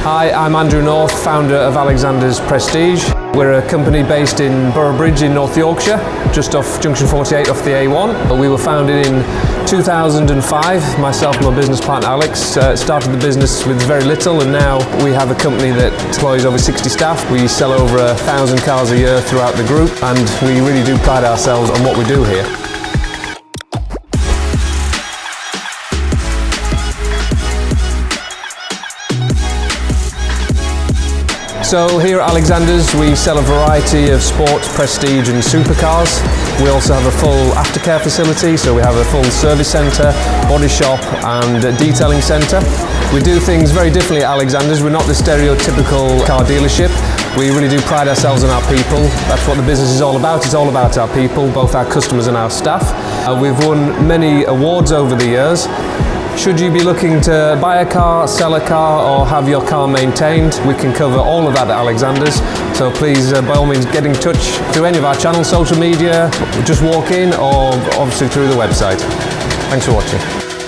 Hi, I'm Andrew North, founder of Alexander's Prestige. We're a company based in Boroughbridge in North Yorkshire, just off Junction 48 off the A1. We were founded in 2005. Myself and my business partner Alex started the business with very little, and now we have a company that employs over 60 staff. We sell over 1,000 cars a year throughout the group, and we really do pride ourselves on what we do here. So here at Alexander's we sell a variety of sports, prestige and supercars. We also have a full aftercare facility, so we have a full service centre, body shop and a detailing centre. We do things very differently at Alexander's. We're not the stereotypical car dealership. We really do pride ourselves on our people. That's what the business is all about. It's all about our people, both our customers and our staff. We've won many awards over the years. Should you be looking to buy a car, sell a car or have your car maintained, we can cover all of that at Alexander's. So please, by all means, get in touch through any of our channels, social media, just walk in or obviously through the website. Thanks for watching.